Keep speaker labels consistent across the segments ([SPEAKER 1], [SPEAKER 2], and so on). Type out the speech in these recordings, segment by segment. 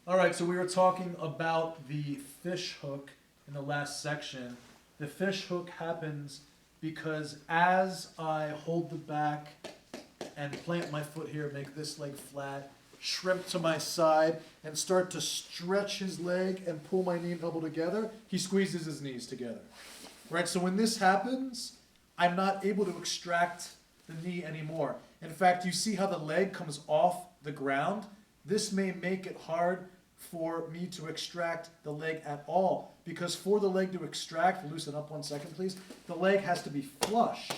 [SPEAKER 1] All right, so we were talking about the fish hook in the last section. The fish hook happens because as I hold the back and plant my foot here, make this leg flat, shrimp to my side, and start to stretch his leg and pull my knee and elbow together, he squeezes his knees together. Right, so when this happens, I'm not able to extract the knee anymore. In fact, you see how the leg comes off the ground? This may make it hard for me to extract the leg at all, because for the leg to extract, loosen up 1 second please, the leg has to be flush,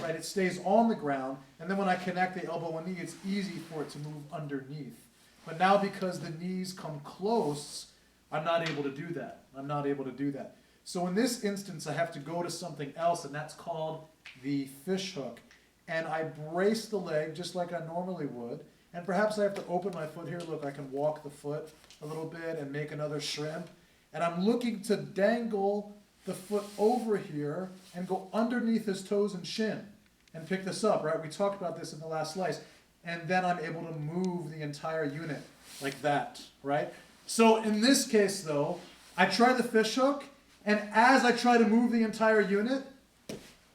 [SPEAKER 1] right? It stays on the ground, and then when I connect the elbow and knee, it's easy for it to move underneath. But now because the knees come close, I'm not able to do that. I'm not able to do that. So in this instance, I have to go to something else, and that's called the fish hook. And I brace the leg just like I normally would. And perhaps I have to open my foot here. Look, I can walk the foot a little bit and make another shrimp. And I'm looking to dangle the foot over here and go underneath his toes and shin and pick this up, right? We talked about this in the last slice. And then I'm able to move the entire unit like that, right? So in this case, though, I try the fish hook, and as I try to move the entire unit,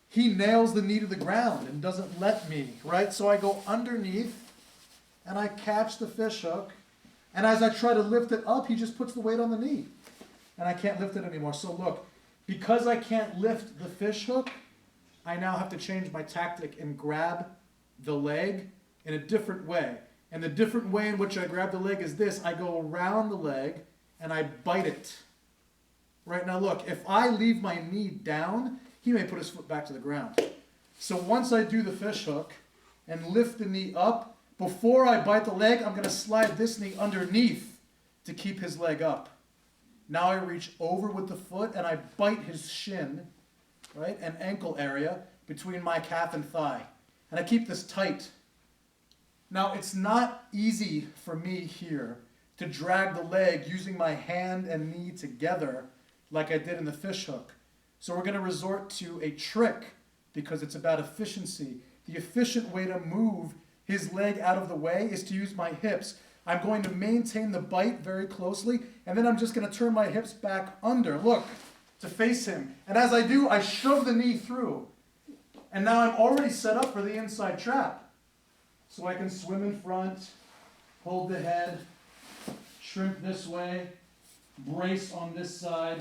[SPEAKER 1] he nails the knee to the ground and doesn't let me, right? So I go underneath, and I catch the fish hook, and as I try to lift it up, he just puts the weight on the knee, and I can't lift it anymore. So look, because I can't lift the fish hook, I now have to change my tactic and grab the leg in a different way. And the different way in which I grab the leg is this. I go around the leg, and I bite it. Right, now look, if I leave my knee down, he may put his foot back to the ground. So once I do the fish hook and lift the knee up, before I bite the leg, I'm going to slide this knee underneath to keep his leg up. Now I reach over with the foot and I bite his shin, right, and ankle area between my calf and thigh. And I keep this tight. Now it's not easy for me here to drag the leg using my hand and knee together like I did in the fish hook. So we're going to resort to a trick because it's about efficiency. The efficient way to move his leg out of the way is to use my hips. I'm going to maintain the bite very closely, and then I'm just going to turn my hips back under, look, to face him. And as I do, I shove the knee through. And now I'm already set up for the inside trap. So I can swim in front, hold the head, shrimp this way, brace on this side,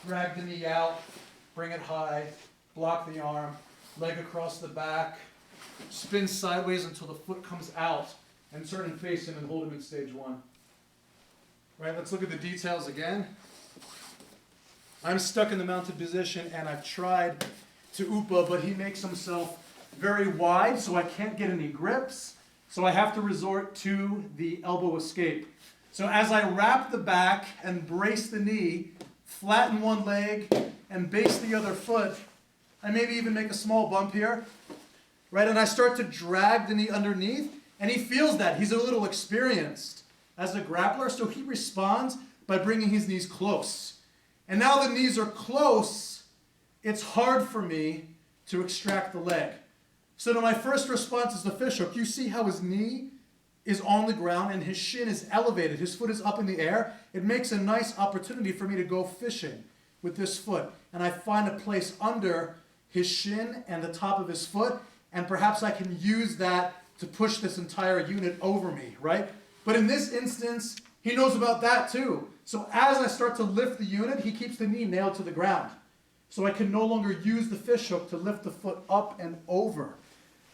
[SPEAKER 1] drag the knee out, bring it high, block the arm, leg across the back, spin sideways until the foot comes out, and turn and face him and hold him in stage one. Right, let's look at the details again. I'm stuck in the mounted position, and I've tried to upa, but he makes himself very wide, so I can't get any grips. So I have to resort to the elbow escape. So as I wrap the back and brace the knee, flatten one leg and base the other foot, I maybe even make a small bump here, right? And I start to drag the knee underneath, and he feels that. He's a little experienced as a grappler, so he responds by bringing his knees close. And now the knees are close, it's hard for me to extract the leg. So to my first response is the fish hook. You see how his knee is on the ground and his shin is elevated. His foot is up in the air. It makes a nice opportunity for me to go fishing with this foot. And I find a place under his shin and the top of his foot, and perhaps I can use that to push this entire unit over me, right? But in this instance, he knows about that too. So as I start to lift the unit, he keeps the knee nailed to the ground. So I can no longer use the fish hook to lift the foot up and over.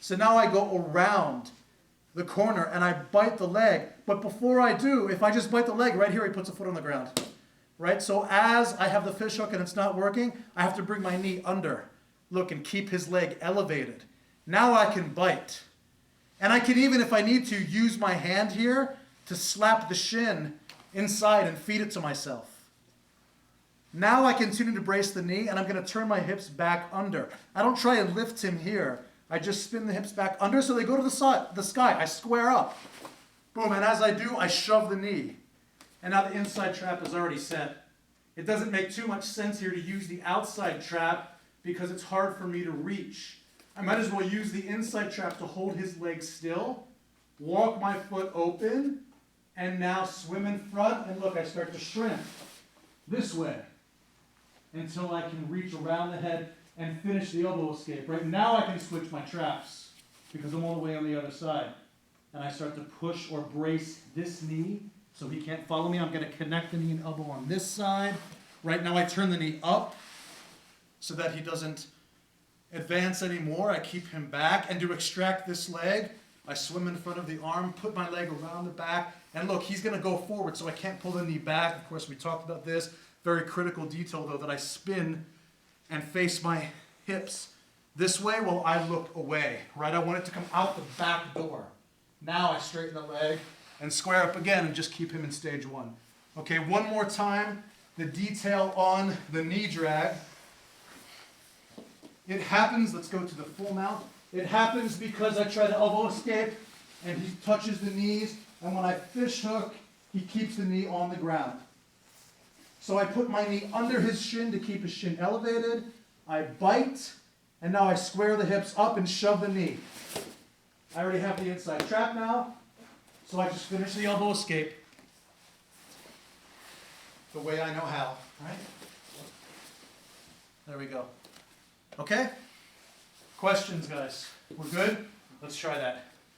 [SPEAKER 1] So now I go around the corner and I bite the leg. But before I do, if I just bite the leg, right here he puts a foot on the ground. Right? So as I have the fish hook and it's not working, I have to bring my knee under. Look, and keep his leg elevated. Now I can bite. And I can even, if I need to, use my hand here to slap the shin inside and feed it to myself. Now I continue to brace the knee, and I'm going to turn my hips back under. I don't try and lift him here. I just spin the hips back under so they go to the sky. I square up. Boom, and as I do, I shove the knee. And now the inside trap is already set. It doesn't make too much sense here to use the outside trap because it's hard for me to reach. I might as well use the inside trap to hold his leg still, walk my foot open, and now swim in front, and look, I start to shrimp this way until I can reach around the head and finish the elbow escape. Right now I can switch my traps because I'm all the way on the other side. And I start to push or brace this knee so he can't follow me. I'm going to connect the knee and elbow on this side. Right now I turn the knee up so that he doesn't advance anymore. I keep him back, and to extract this leg, I swim in front of the arm, put my leg around the back, and look, he's going to go forward, so I can't pull the knee back. Of course, we talked about this. Very critical detail, though, that I spin and face my hips this way while I look away, right? I want it to come out the back door. Now I straighten the leg and square up again and just keep him in stage one. Okay, one more time, the detail on the knee drag. It happens, let's go to the full mount. It happens because I try to elbow escape and he touches the knees, and when I fish hook, he keeps the knee on the ground. So I put my knee under his shin to keep his shin elevated. I bite, and now I square the hips up and shove the knee. I already have the inside trap now, so I just finish the elbow escape the way I know how, right? There we go. Okay? Questions, guys? We're good? Let's try that.